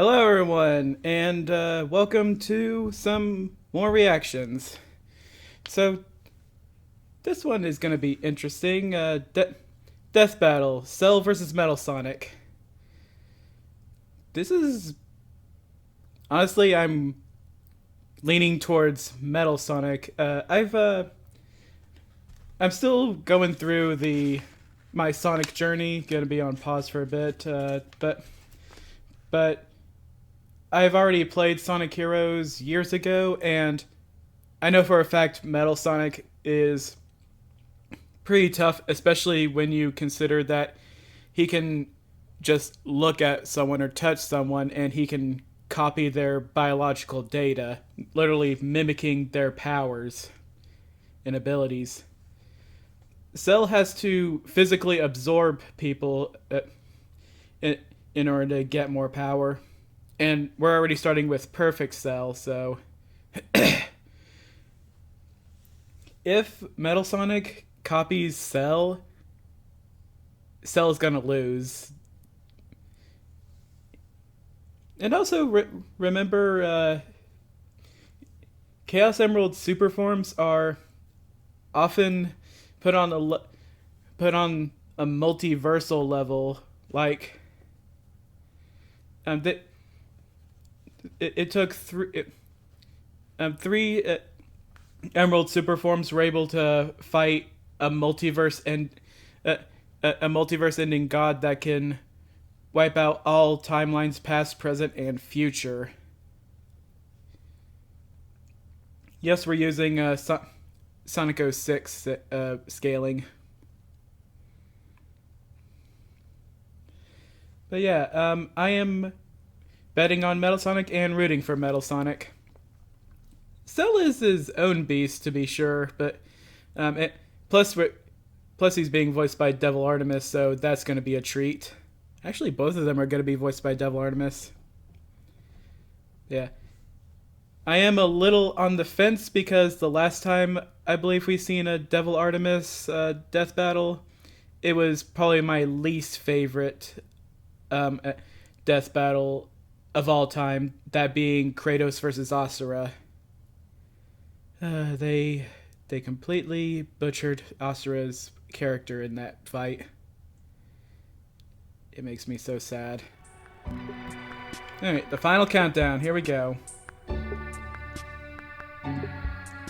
Hello, everyone, and welcome to some more reactions. So, this one is going to be interesting. Death Battle, Cell versus Metal Sonic. This is... Honestly, I'm leaning towards Metal Sonic. I'm still going through my Sonic journey. Gonna be on pause for a bit, but I've already played Sonic Heroes years ago, and I know for a fact Metal Sonic is pretty tough, especially when you consider that he can just look at someone or touch someone and he can copy their biological data, literally mimicking their powers and abilities. Cell has to physically absorb people in order to get more power. And we're already starting with Perfect Cell, so... if Metal Sonic copies Cell, Cell is gonna lose. And also, remember, Chaos Emerald Superforms are often put on a multiversal level, like... It took three Emerald Superforms were able to fight a multiverse ending god that can wipe out all timelines past, present, and future. Yes, we're using Sonic 06 scaling. But yeah, I am betting on Metal Sonic and rooting for Metal Sonic. Cell is his own beast, to be sure, but plus he's being voiced by Devil Artemis, so that's going to be a treat. Actually, both of them are going to be voiced by Devil Artemis. Yeah. I am a little on the fence because the last time I believe we've seen a Devil Artemis death battle, it was probably my least favorite death battle of all time, that being Kratos versus Asura. They completely butchered Asura's character in that fight. It makes me so sad. Alright, the final countdown. Here we go.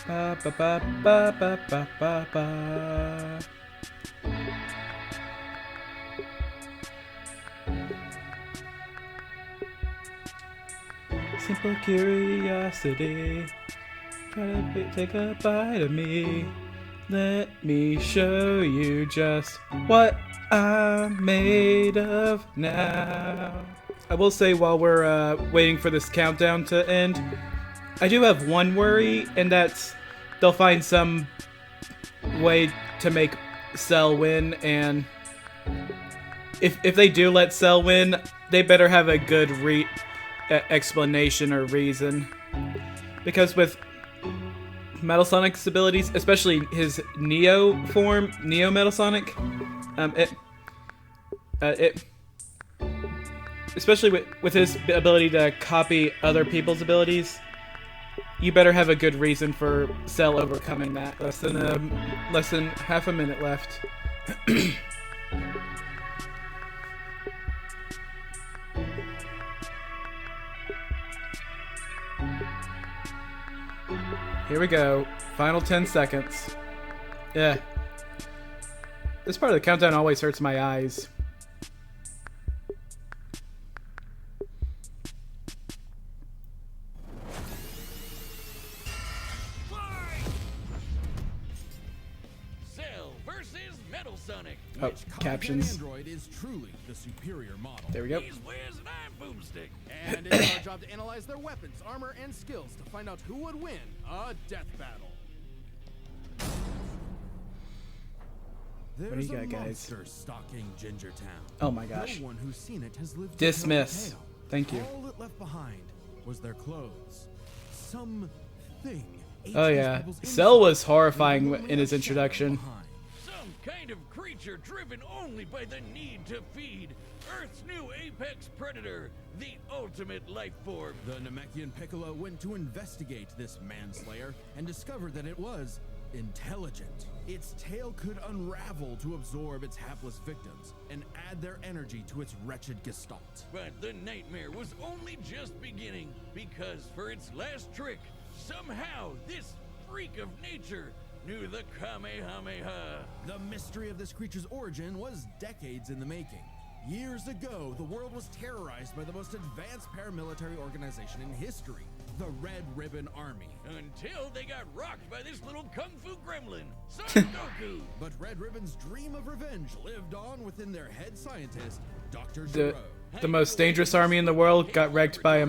Ba ba ba ba ba ba ba ba. Simple curiosity, take a bite of me. Let me show you just what I'm made of now. I will say, while we're waiting for this countdown to end, I do have one worry, and that's they'll find some way to make Cell win, and if they do let Cell win, they better have a good explanation or reason, because with Metal Sonic's abilities, especially his Neo form, Neo Metal Sonic, especially with his ability to copy other people's abilities, you better have a good reason for Cell overcoming that. Less than half a minute left. Here we go. Final 10 seconds. Yeah. This part of the countdown always hurts my eyes. Cell versus Metal Sonic. Oh, captions. Android is truly the superior model. There we go. He's Wiz and I'm Boomstick. And it's our job to analyze their weapons, armor, and skills to find out who would win a death battle. What do you got, guys? Stalking Gingertown. Oh my gosh. No one who's seen it has lived Dismiss. to tell the tale. Thank you. All it left behind was their clothes. Something. Oh yeah. Cell was horrifying in his introduction. Some kind of creature driven only by the need to feed. Earth's new apex predator, the ultimate life form. The Namekian Piccolo went to investigate this manslayer and discovered that it was intelligent. Its tail could unravel to absorb its hapless victims and add their energy to its wretched gestalt. But the nightmare was only just beginning, because for its last trick, somehow this freak of nature knew the Kamehameha. The mystery of this creature's origin was decades in the making. Years ago, the world was terrorized by the most advanced paramilitary organization in history, the Red Ribbon Army. Until they got rocked by this little kung fu gremlin, Son Goku. But Red Ribbon's dream of revenge lived on within their head scientist, Dr. The Jroid. most dangerous army in the world got wrecked by a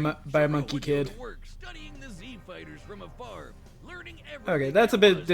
monkey kid. Studying the Z fighters from afar, learning Okay, that's a bit.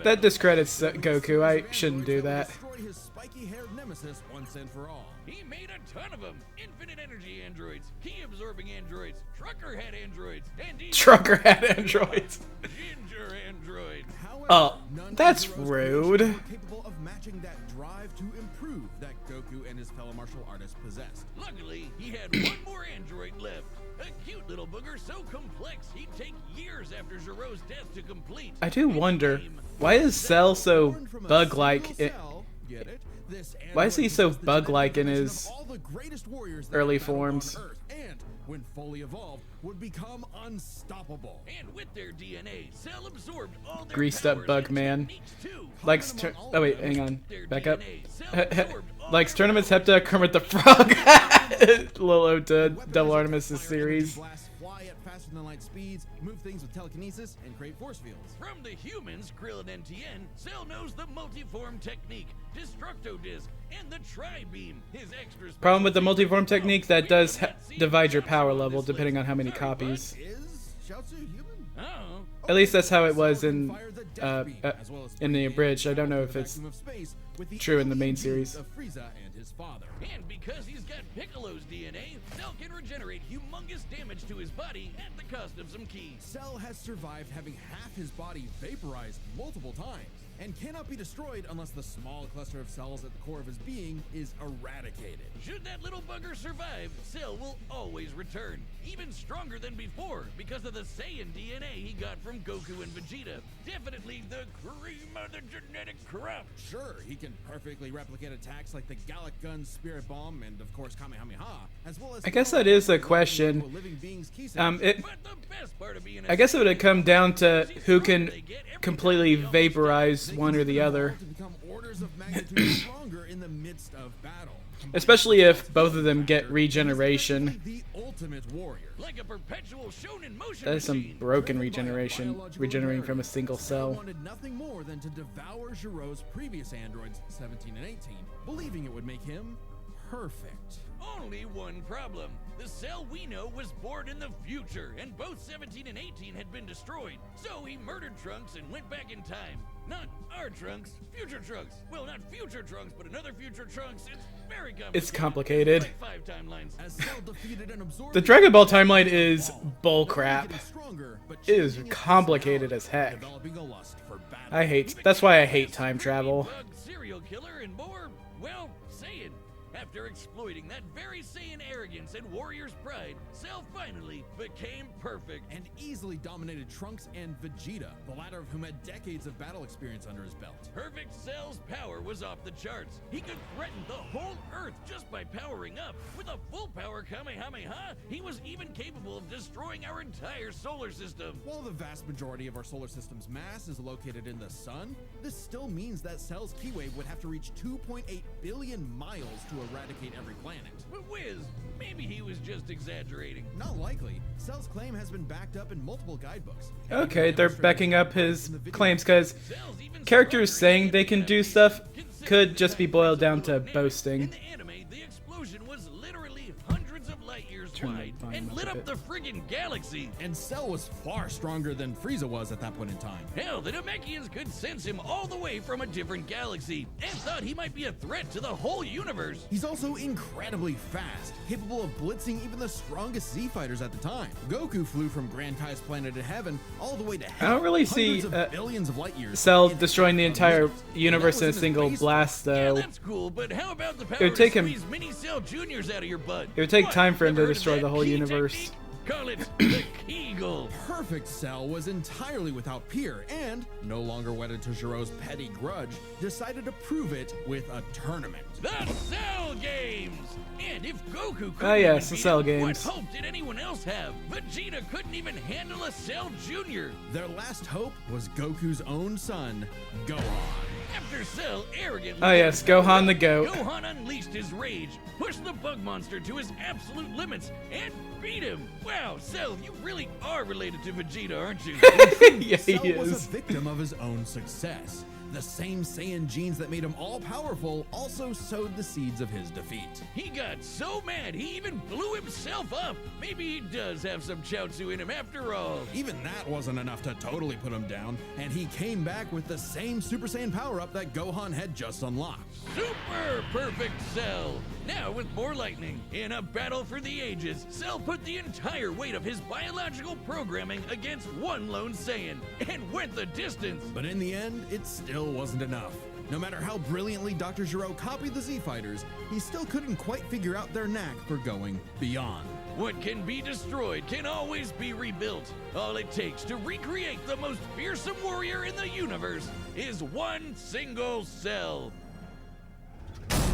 That discredits Goku. I shouldn't do that. Destroy his spiky-haired nemesis once and for all. He made a ton of them. Infinite energy androids, key absorbing androids, trucker head androids, and even Trucker had androids. ginger android. However, Oh, none that's of Heroes rude. were capable of matching that drive to improve that Goku and his fellow martial artists possessed. Luckily, he had one more android left. A cute little booger so complex he'd take years after Jroid's death to complete. I do Its wonder, name, why is Cell so Born from a bug-like? single cell, get it? This Why is he android so possessed the bug-like in genetic his information of all the greatest warriors that early have battled on forms? Earth, and when fully evolved, would become unstoppable. And with their DNA, Cell absorbed all their Greased up powers bug and man. techniques too. Likes oh wait, hang on, Their back up. DNA, Cell absorbed all Likes their tournaments, powers. Hepta, Kermit the Frog. Little ode to Double Artemis' series. Blasts fly at faster than light speeds, move things with telekinesis, and create force fields. From the humans, Krillin and Tien, Cell knows the multiform technique, Destructo Disc, and the Tri-Beam. His extra Problem with the multiform technique, that does We have not seen divide your Shaozu power on level this depending list. on how many Sorry, copies. Is Seratsu human? bud. Oh. At least that's how it was Cell can in fire the Death Beam, as well as in the free abridged. I don't know travel if through the it's vacuum of space with the true in the main alien series. genes of Frieza and his father. And because he's got Piccolo's DNA, Cell can regenerate humongous damage to his body at the cost of some keys. Cell has survived having half his body vaporized multiple times and cannot be destroyed unless the small cluster of cells at the core of his being is eradicated. Should that little bugger survive, Cell will always return, even stronger than before because of the Saiyan DNA he got from Goku and Vegeta. Definitely the cream of the genetic crop. Sure, he can perfectly replicate attacks like the Gallic Gun, Spirit Bomb, and of course Kamehameha, as well as I guess that is a question. living beings key But But the best part of being a I guess it would come down to who can they get every completely time they vaporize one or the other. to become orders of magnitude stronger in the midst of battle. Especially if both of them get regeneration. The ultimate warrior. like a perpetual shonen motion That is some machine. broken regeneration, regenerating from a single Cell cell. wanted nothing more than to devour Giro's previous androids, 17 and 18, believing it would make him perfect. Only one problem. The Cell we know was born in the future, and both 17 and 18 had been destroyed. So he murdered Trunks and went back in time. Not our Trunks, future Trunks. Well, not future Trunks, but another future Trunks. It's very complicated. It's complicated. Like 5 timelines. As Cell defeated and absorbed The Dragon Ball timeline is Goku bullcrap. getting stronger, but It is changing its complicated personality, as heck. developing a lust for battle. I hate. That's why I hate time travel. Bug, serial killer, and more, well, Saiyan. After exploiting that very Saiyan arrogance and warrior's pride, Cell finally became perfect. and easily dominated Trunks and Vegeta, the latter of whom had decades of battle experience under his belt. Perfect Cell's power was off the charts. He could threaten the whole Earth just by powering up. With a full power Kamehameha, he was even capable of destroying our entire solar system. While the vast majority of our solar system's mass is located in the sun, this still means that Cell's key wave would have to reach 2.8 billion miles to eradicate every planet. But Wiz, maybe he was just exaggerating. Not likely. Cell's claim has been backed up in multiple guidebooks. Okay, they're backing up his claims because Cell's even characters stronger saying they can do stuff could just be boiled down to In boasting. the anime, the explosion was literally hundreds of light years turn the wide volume and up lit a up bit. the friggin' galaxy. And Cell was far stronger than Frieza was at that point in time. Hell, the Namekians could sense him all the way from a different galaxy and thought he might be a threat to the whole universe. He's also incredibly fast, capable of blitzing even the strongest Z fighters at the time. Goku flew from Grand Kai's planet of heaven all the way to hell. I don't really see hundreds of billions of light years. Cell in destroying the entire minutes. universe in a That was single his base blast, Yeah, though. that's cool, but how about the power would take to him- squeeze Mini Cell Juniors out of your butt? It would take What, time for him to never heard of destroy that the whole key universe. technique? Call it the Kegel. Perfect Cell was entirely without peer and, no longer wedded to Jiro's petty grudge, decided to prove it with a tournament. The Cell Games! And if Goku couldn't Ah, yes, even the beat Cell him, Games. what hope did anyone else have? Vegeta couldn't even handle a Cell Jr. Their last hope was Goku's own son, Gohan. After Cell arrogantly... Ah, yes, Gohan the goat. Gohan unleashed his rage, pushed the bug monster to his absolute limits, and beat him. Wow, Cell, you really are related to Vegeta, aren't you? Yeah, he Cell was is. a victim of his own success. The same Saiyan genes that made him all-powerful also sowed the seeds of his defeat. He got so mad he even blew himself up. Maybe he does have some Chaozu in him after all. Even that wasn't enough to totally put him down, and he came back with the same Super Saiyan power-up that Gohan had just unlocked. Super perfect Cell. Now with more lightning, in a battle for the ages, Cell put the entire weight of his biological programming against one lone Saiyan and went the distance. But in the end, it still wasn't enough. No matter how brilliantly Dr. Gero copied the Z-Fighters, he still couldn't quite figure out their knack for going beyond. What can be destroyed can always be rebuilt. All it takes to recreate the most fearsome warrior in the universe is one single Cell.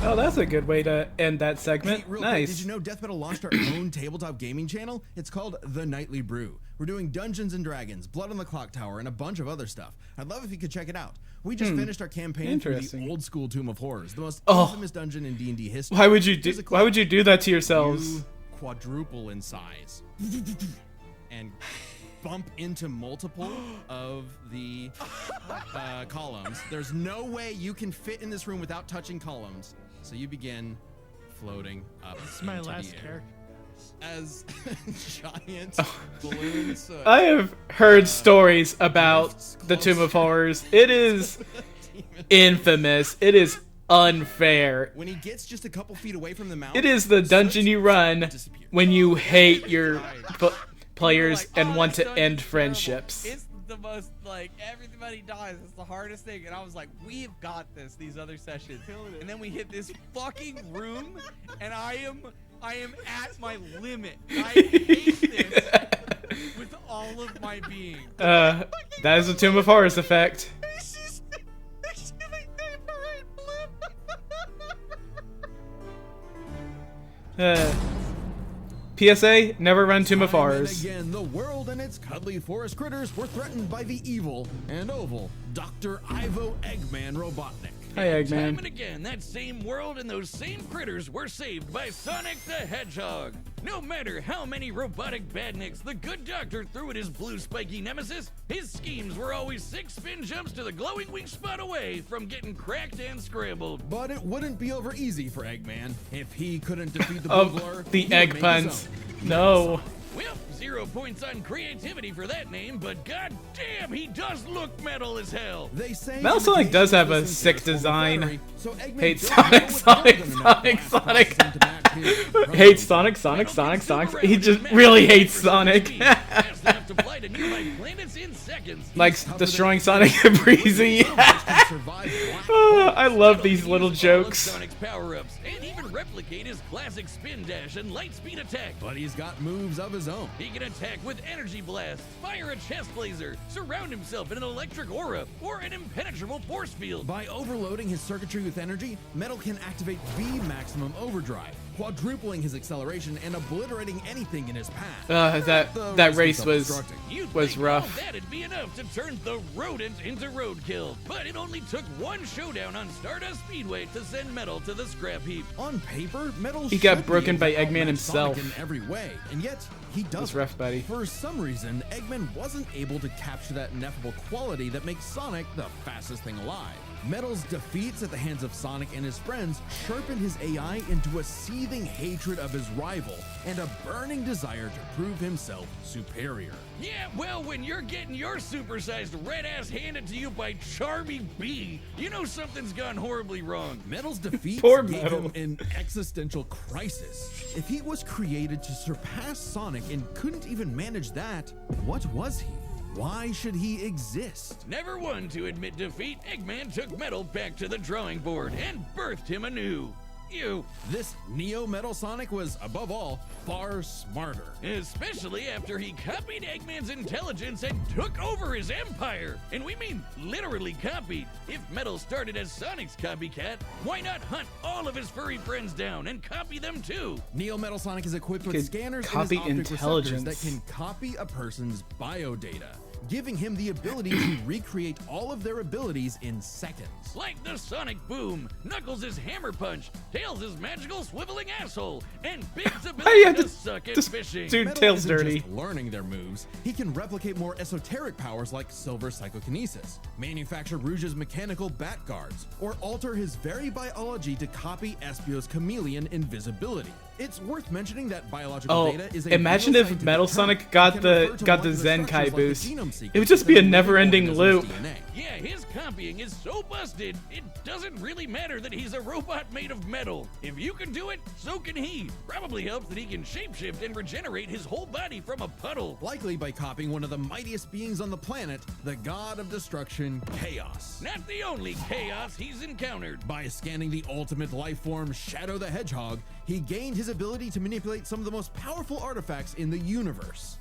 Oh, that's a good way to end that Hey, segment. real quick, Nice. did you know Death Metal launched our own tabletop gaming channel? It's called The Nightly Brew. We're doing Dungeons and Dragons, Blood on the Clock Tower, and a bunch of other stuff. I'd love if you could check it out. We just finished our campaign through Interesting. the old school Tomb of Horrors, the most Oh. infamous dungeon in D&D history. Why would you do? Physically, Why would you do that to yourselves? you quadruple in size and bump into multiple of the columns. There's no way you can fit in this room without touching columns. So you begin floating up. This is my into last the air character. as giant balloons. I have heard stories about the Tomb of Horrors. It is infamous. It is unfair. When he gets just a couple feet away from the mountain, It is the dungeon you run when you hate your players Like, and "Oh, want this to dungeon's end terrible." friendships. It's the most, like, everybody dies. It's the hardest thing. And I was like, we've got this, these other sessions. And then we hit this fucking room, and I am at my limit. I hate this with all of my being. That is the Tomb of Horrors effect. PSA: Never run Tomb of Time and Horrors. again, the world and its cuddly forest critters were threatened by the evil and oval Dr. Ivo Eggman Robotnik. Hi, Time and Eggman. again, that same world and those same critters were saved by Sonic the Hedgehog. No matter how many robotic badniks the good doctor threw at his blue spiky nemesis, his schemes were always 6 spin jumps to the glowing wing spot away from getting cracked and scrambled. But it wouldn't be over easy for Eggman. If he couldn't defeat the Of Boogler, the he would egg make his puns. own. No. Well, 0 points on creativity for that name, but goddamn, he does look metal as hell. They say Metal Sonic does have a imitation sick is a form of design. flattery, so Eggman Hate does Sonic, know what's Sonic, better than Sonic, enough Sonic. blast processing to match his Hates program. Sonic. He just really hates Sonic. Fast enough to fly to nearby planets in seconds. Likes destroying Sonic and Breezy. I love these little Use all of jokes. Sonic's power-ups and even replicate his classic spin dash and light speed attack. But he's got moves of his own. He can attack with energy blast, fire a chest laser, surround himself in an electric aura, or an impenetrable force field. By overloading his circuitry with energy, Metal can activate V maximum overdrive, quadrupling his acceleration and obliterating anything in his path. That race was You'd was think rough. all that'd be enough to turn the rodent into roadkill, but it only took one showdown on Stardust Speedway to send Metal to the scrap heap. On paper, Metal He got should be broken able by to Eggman outmatch himself. Sonic in every way, and yet he doesn't. That's rough, buddy. For some reason, Eggman wasn't able to capture that ineffable quality that makes Sonic the fastest thing alive. Metal's defeats at the hands of Sonic and his friends sharpened his AI into a seething hatred of his rival and a burning desire to prove himself superior. Yeah, well, when you're getting your supersized red ass handed to you by Charmy B, you know something's gone horribly wrong. Metal's defeat Poor gave Metal. him an existential crisis. If he was created to surpass Sonic and couldn't even manage that, what was he? Why should he exist? Never one to admit defeat, Eggman took Metal back to the drawing board and birthed him anew. This Neo Metal Sonic was, above all, far smarter. Especially after he copied Eggman's intelligence and took over his empire. And we mean literally copied. If Metal started as Sonic's copycat, why not hunt all of his furry friends down and copy them too? Neo Metal Sonic is equipped Could with scanners in copy his optic receptors intelligence. that can copy a person's biodata, giving him the ability to recreate all of their abilities in seconds. Like the Sonic Boom, Knuckles' Hammer Punch, Tails' magical swiveling asshole, and Big's Hey, ability yeah, to just- suck at just fishing. Dude, Metal Tails isn't dirty. just learning their moves, he can replicate more esoteric powers like Silver Psychokinesis, manufacture Rouge's mechanical bat guards, or alter his very biology to copy Espio's chameleon invisibility. It's worth mentioning that biological Oh, data is a imagine real if scientific Metal term Sonic that got can the refer to got the molecular Zenkai structures like boost. the genome It sequence would just be a within living never-ending organisms' loop. DNA. Yeah, his copying is so busted, it doesn't really matter that he's a robot made of metal. If you can do it, so can he. Probably helps that he can shapeshift and regenerate his whole body from a puddle. Likely by copying one of the mightiest beings on the planet, the god of destruction, Chaos. Not the only chaos he's encountered. By scanning the ultimate life form, Shadow the Hedgehog, he gained his ability to manipulate some of the most powerful artifacts in the universe.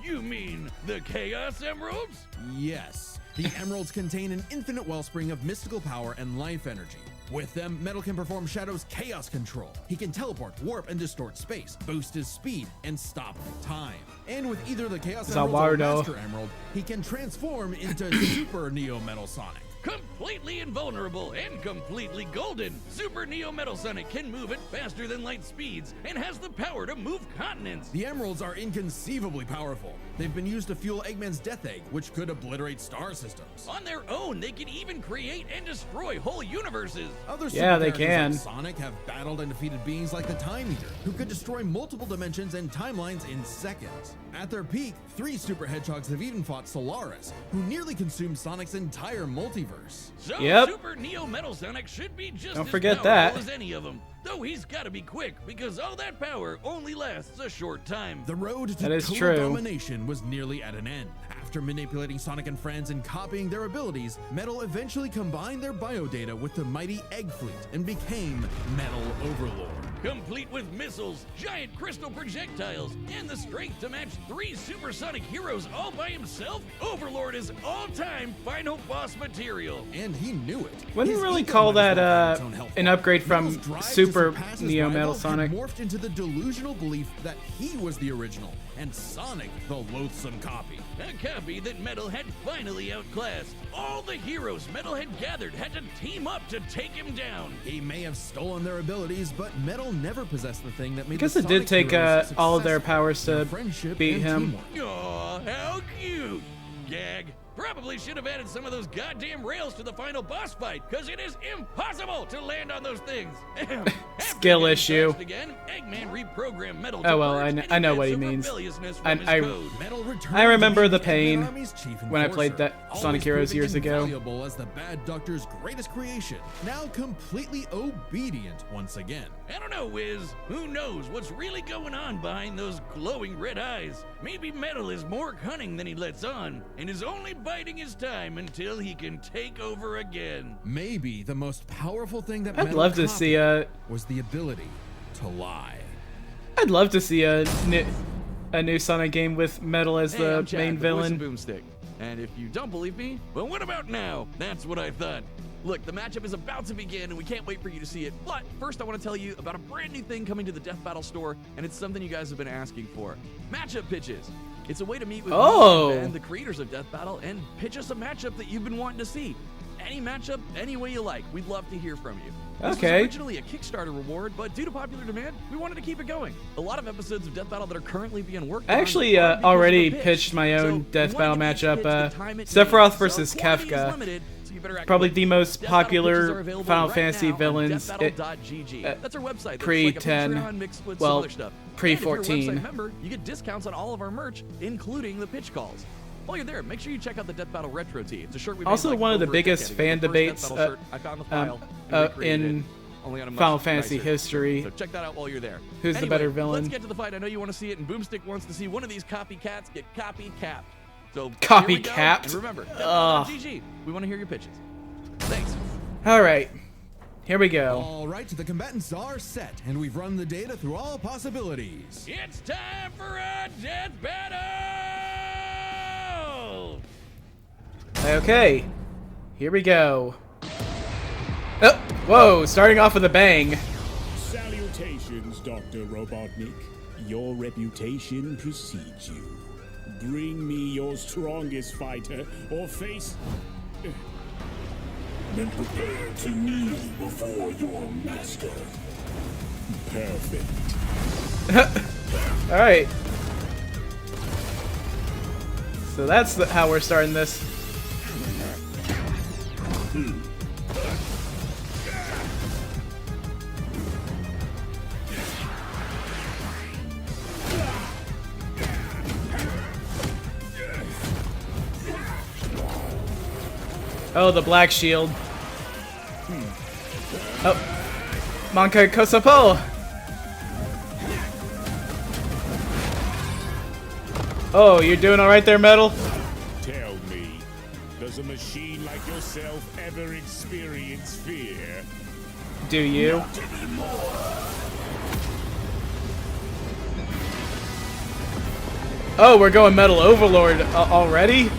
You mean the Chaos Emeralds? Yes, the emeralds contain an infinite wellspring of mystical power and life energy. With them, Metal can perform Shadow's chaos control. He can teleport, warp, and distort space, boost his speed, and stop time. And with either the Chaos Emerald or Zawardo. Master Emerald, he can transform into Super Neo Metal Sonic. Completely invulnerable and completely golden, Super Neo Metal Sonic can move at faster than light speeds and has the power to move continents. The emeralds are inconceivably powerful. They've been used to fuel Eggman's Death Egg, which could obliterate star systems. On their own, they can even create and destroy whole universes. Other Yeah, they super characters can. like Sonic have battled and defeated beings like the Time Eater, who could destroy multiple dimensions and timelines in seconds. At their peak, 3 Super Hedgehogs have even fought Solaris, who nearly consumed Sonic's entire multiverse. So Yep. Super Neo Metal Sonic should be just Don't as forget powerful that. as any of them. Though he's got to be quick because all that power only lasts a short time. The road to That is total true. domination was nearly at an end. After manipulating Sonic and friends and copying their abilities, Metal eventually combined their biodata with the mighty Egg Fleet and became Metal Overlord. Complete with missiles, giant crystal projectiles, and the strength to match 3 supersonic heroes all by himself, Overlord is all-time final boss material. And he knew it. Wouldn't His really ego call might as that well have its own health an bar. upgrade from Metal's drive to Super surpass his Neo rival Metal had Sonic. morphed into the delusional belief that he was the original and Sonic the loathsome copy. A copy that Metal had finally outclassed. All the heroes Metal had gathered had to team up to take him down. He may have stolen their abilities, but Metal never possessed the thing that made I guess the it did Sonic take heroes all of their successful, powers their to friendship beat and him. teamwork. Aw, how cute. Gag. Probably should have added some of those goddamn rails to the final boss fight, because it is impossible to land on those things. After Skill getting issue. touched Again, Eggman reprogrammed Metal Oh, to well, purge I know any what he bits of means. rebelliousness from I- his I- code. Metal returned I remember to be the pain Eggman Army's chief when I played enforcer, that always Sonic Heroes proving years ago. invaluable as the Bad Doctor's greatest creation, now completely obedient once again. I don't know, Wiz. Who knows what's really going on behind those glowing red eyes? Maybe Metal is more cunning than he lets on, and is only biding his time until he can take over again. Maybe the most powerful thing that I'd Metal love to copied see was the ability to lie. I'd love to see a new Sonic game with Metal as Hey, the I'm Chad, main the voice of villain. Boomstick. And if you don't believe me, well, what about now? That's what I thought. Look, the matchup is about to begin, and we can't wait for you to see it. But first, I want to tell you about a brand new thing coming to the Death Battle store, and it's something you guys have been asking for. Matchup pitches. It's a way to meet with Oh. me and Ben, the creators of Death Battle, and pitch us a matchup that you've been wanting to see. Any matchup, any way you like. We'd love to hear from you. This Okay. was originally a Kickstarter reward, but due to popular demand, we wanted to keep it going. A lot of episodes of Death Battle that are currently being worked I on actually are because already of the pitch. pitched my own So Death we Battle wanted to matchup, pitch the time it Sephiroth takes. versus So quantity is Kefka. limited, so you better act probably quick. the most Death Battle popular pitches are available Final right Fantasy now on villains. deathbattle.gg. That's our website. That's Pre-10, like a Patreon mixed with well, some other stuff. pre-14. And if you're a website member, you get discounts on all of our merch, including the pitch calls. While you're there, make sure you check out the Death Battle Retro Tee. It's a shirt we made Also, like one of the over a biggest decade fan ago. The first debates Death Battle shirt I found the file and recreated in it, only on a much Final Fantasy nicer history. So check that out while you're there. Who's the Anyway, better villain? Let's get to the fight. I know you want to see it, and Boomstick wants to see one of these copycats get copy-capped. So Copy here we go. capped? And remember, GG. We want to hear your pitches. Thanks. All right, here we go. All right, the combatants are set, and we've run the data through all possibilities. It's time for a death battle! Okay, here we go. Oh, whoa! Starting off with a bang. Salutations, Dr. Robotnik. Your reputation precedes you. Bring me your strongest fighter, or face... Then prepare to kneel before your master. Perfect. All right. So that's how we're starting this. Oh, the black shield. Oh, Manka Kosapo. Oh, you're doing all right there, Metal? Tell me, does a machine like yourself ever experience fear? Do you? Not anymore. Oh, we're going Metal Overlord already?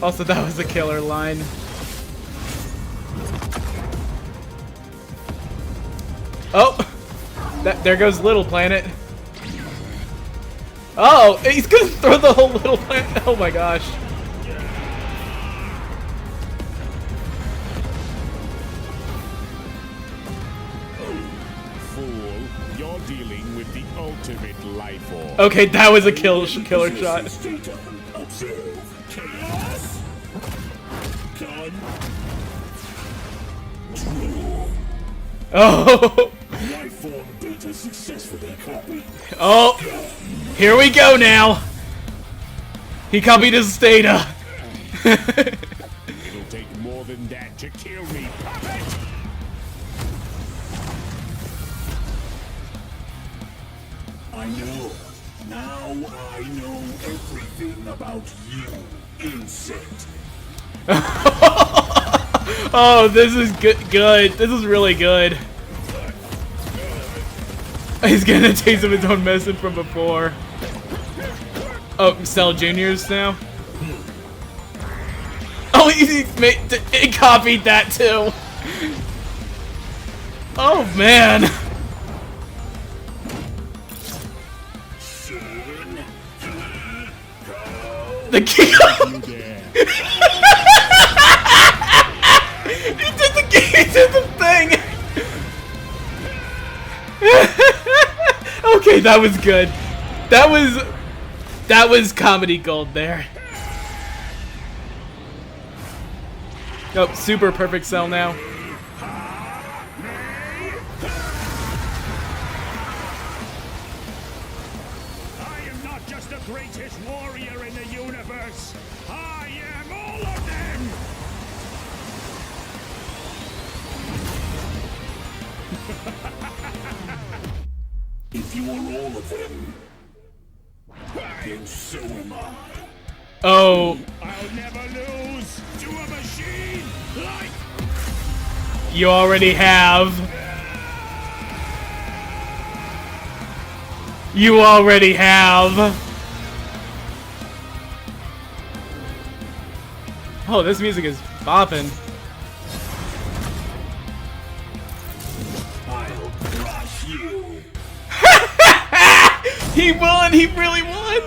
Also, that was a killer line. Oh! There goes Little Planet. Oh! He's gonna throw the whole Little Planet! Oh my gosh. Fool, you're dealing with the ultimate life form. Okay, that was a killer shot. Observe chaos. Control. Oh! Life form data successfully copied. Oh! Here we go now! He copied his data! It'll take more than that to kill me, puppet! I know. Now I know everything about you, insect. Oh, this is good. This is really good. He's gonna taste of his own medicine from before. Oh, Cell Juniors now? Oh, he copied that too. Oh, man. The king. He did the thing. Okay, that was good. That was comedy gold there. Oh, super perfect cell now. I am not just the greatest warrior in the universe. I am all of them. If you are all of them, then so am I. Oh, I'll never lose to a machine like you already have. You already have. Oh, this music is bopping. I'll crush you. He won! He really won!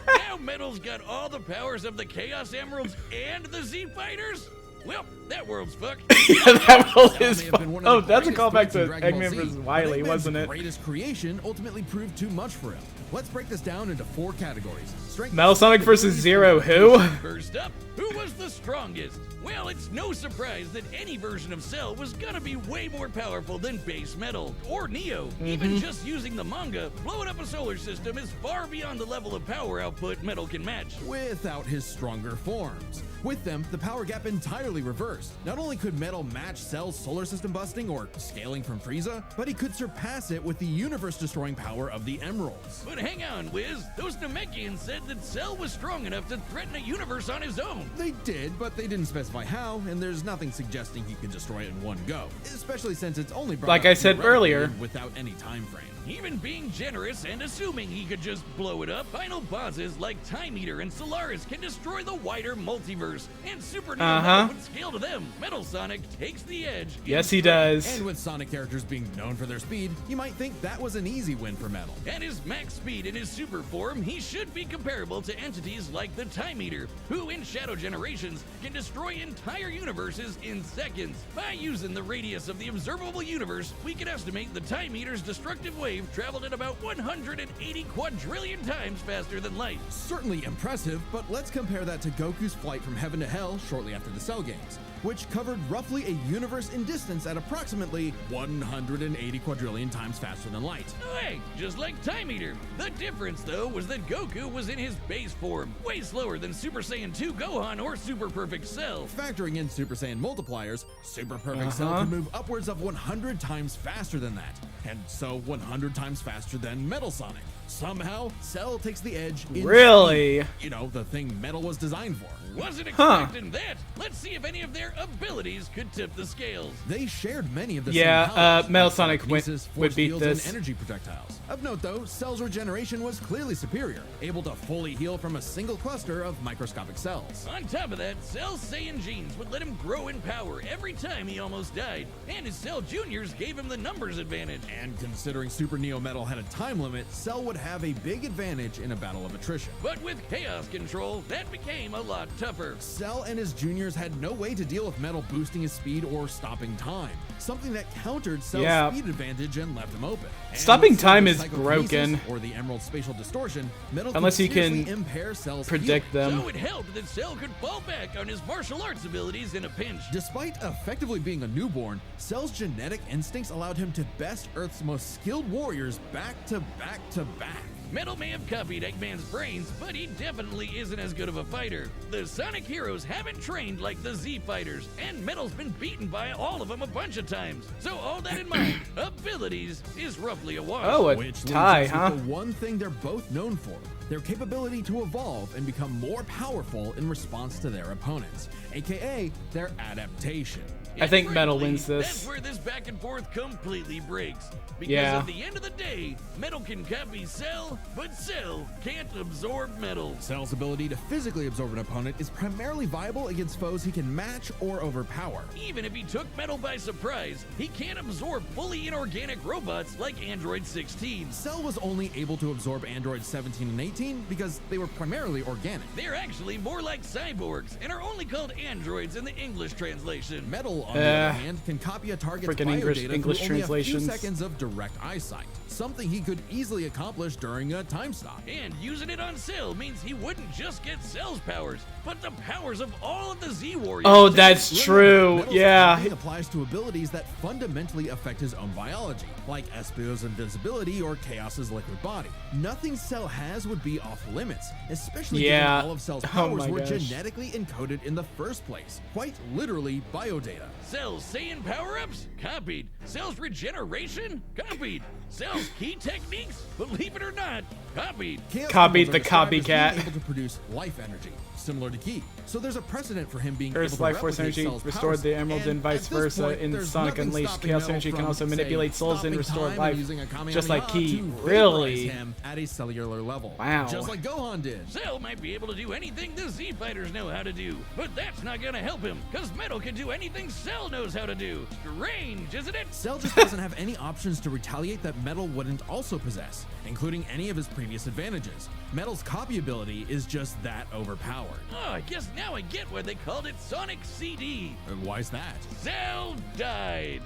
Now Metal's got all the powers of the Chaos Emeralds and the Z Fighters? Well, that world's fucked. Yeah, that world That is may have been one fun. of Oh, the that's a greatest callback threats in to Dragon Ball Eggman Z, vs. but Wily, Eggman's wasn't it? greatest creation ultimately proved too much for him. Let's break this down into 4 categories. Strength, Metal Sonic versus Zero, who? First up, who was the strongest? Well, it's no surprise that any version of Cell was gonna be way more powerful than base Metal or Neo. Even just using the manga, blowing up a solar system is far beyond the level of power output Metal can match. Without his stronger forms. With them, the power gap entirely reversed. Not only could Metal match Cell's solar system busting or scaling from Frieza, but he could surpass it with the universe-destroying power of the Emeralds. But hang on, Wiz. Those Namekians said that Cell was strong enough to threaten a universe on his own. They did, but they didn't specify how, and there's nothing suggesting he could destroy it in one go. Especially since it's only brought Like up I said theoretically earlier. and without any time frame. Even being generous and assuming he could just blow it up, final bosses like Time Eater and Solaris can destroy the wider multiverse, and Super Neo Metal would scale to them. Metal Sonic takes the edge. Yes, he does. And with Sonic characters being known for their speed, you might think that was an easy win for Metal. At his max speed in his super form, he should be comparable to entities like the Time Eater, who in Shadow Generations can destroy entire universes in seconds. By using the radius of the observable universe, we can estimate the Time Eater's destructive wave traveled at about 180 quadrillion times faster than light. Certainly impressive, but let's compare that to Goku's flight from heaven to hell shortly after the Cell games, which covered roughly a universe in distance at approximately 180 quadrillion times faster than light. Oh, hey, just like Time Eater. The difference, though, was that Goku was in his base form, way slower than Super Saiyan 2 Gohan or Super Perfect Cell. Factoring in Super Saiyan multipliers, Super Perfect Cell can move upwards of 100 times faster than that, and so 100 times faster than Metal Sonic. Somehow, Cell takes the edge in Really? speed. You know, the thing Metal was designed for. Wasn't expecting that. Let's see if any of their abilities could tip the scales. They shared many of the Yeah, same powers, Metal like Sonic telekinesis, would force beat fields, this. and energy projectiles. Of note, though, Cell's regeneration was clearly superior, able to fully heal from a single cluster of microscopic cells. On top of that, Cell's Saiyan genes would let him grow in power every time he almost died, and his Cell Juniors gave him the numbers advantage. And considering Super Neo Metal had a time limit, Cell would have a big advantage in a battle of attrition. But with Chaos Control, that became a lot tougher. Cell and his juniors had no way to deal with Metal boosting his speed or stopping time, something that countered Cell's speed advantage and left him open. And Stopping with time Cell's is psychokinesis, broken. or the Emerald Spatial Distortion, Metal Unless could you can seriously impair Cell's predict healing. them. So it helped that Cell could fall back on his martial arts abilities in a pinch. Despite effectively being a newborn, Cell's genetic instincts allowed him to best Earth's most skilled warriors back to back to back. Metal may have copied Eggman's brains, but he definitely isn't as good of a fighter. The Sonic heroes haven't trained like the Z fighters, and Metal's been beaten by all of them a bunch of times. So all that in mind, abilities is roughly a wash. Oh, a Which leaves tie, us with huh? the one thing they're both known for, their capability to evolve and become more powerful in response to their opponents, aka their adaptation. I think And Metal frankly, wins this. That's where this back and forth completely breaks. Because Yeah. at the end of the day, Metal can copy Cell, but Cell can't absorb Metal. Cell's ability to physically absorb an opponent is primarily viable against foes he can match or overpower. Even if he took Metal by surprise, he can't absorb fully inorganic robots like Android 16. Cell was only able to absorb androids 17 and 18 because they were primarily organic. They're actually more like cyborgs and are only called androids in the English translation. Metal, on the other hand, can copy a target's freaking biodata English through only a few translations. seconds of direct eyesight, something he could easily accomplish during a time stop. And using it on Cell means he wouldn't just get Cell's powers, but the powers of all of the Z Warriors. Oh, too. that's true. Metal's Yeah. copying applies to abilities that fundamentally affect his own biology, like Espio's invincibility or Chaos's liquid body. Nothing Cell has would be off limits, especially Yeah. given all of Cell's Oh powers my were gosh. genetically encoded in the first place. Quite literally biodata. Cell's Saiyan power-ups? Copied. Cell's regeneration? Copied. Cell's key techniques? Believe it or not, copied. Chaos Copied Emeralds the are described as copycat. being able to produce life energy, similar to Ki. So there's a precedent for him being Earth's able to life force replicate energy Cell's restored powers. the emeralds and vice at this versa point, in there's Sonic nothing Unleashed. stopping Chaos Metal energy can from, also say, manipulate souls and stopping restore time life, using a just like Kamehameha Ki. to Really? vaporize him at a cellular level. Wow. Just like Gohan did. Cell might be able to do anything the Z fighters know how to do, but that's not gonna help him, cause Metal can do anything Cell knows how to do. Strange, isn't it? Cell just doesn't have any options to retaliate that Metal wouldn't also possess, including any of his previous advantages. Metal's copy ability is just that overpowered. Oh, I guess now I get why they called it Sonic CD. And why's that? Cell died.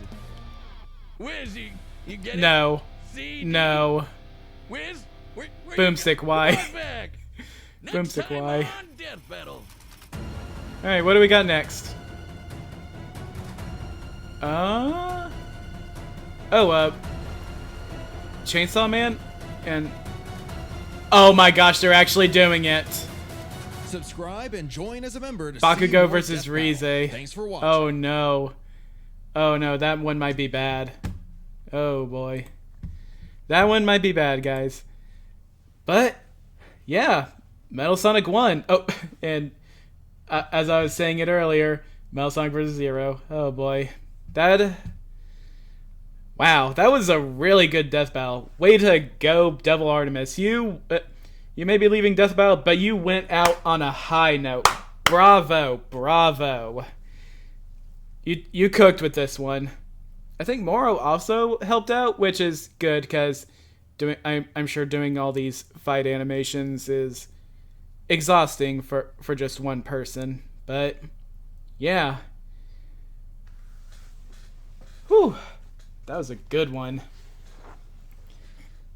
Wiz, you get it? No. CD. No. Wiz, Where Boomstick Y. Come on back. Next Boomstick time Y. on Death Battle. Alright, what do we got next? Chainsaw Man? And... Oh my gosh, they're actually doing it! Subscribe and join as a member to see Bakugo more versus Death Battle. Rize. Thanks for watching. Oh no. Oh no, that one might be bad. Oh boy. That one might be bad, guys. But, yeah. Metal Sonic won. Oh, and as I was saying it earlier, Metal Sonic vs. Zero. Oh boy. Wow, that was a really good death battle. Way to go, Devil Artemis. You may be leaving death battle, but you went out on a high note. Bravo, bravo. You cooked with this one. I think Moro also helped out, which is good because I'm sure doing all these fight animations is exhausting for just one person. But yeah. Whew. That was a good one.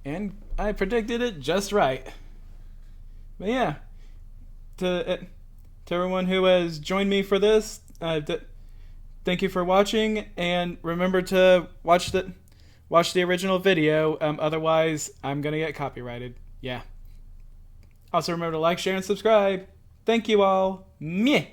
And I predicted it just right. But yeah. To everyone who has joined me for this, thank you for watching, and remember to watch the original video, otherwise I'm gonna get copyrighted. Yeah. Also remember to like, share, and subscribe. Thank you all. Meh.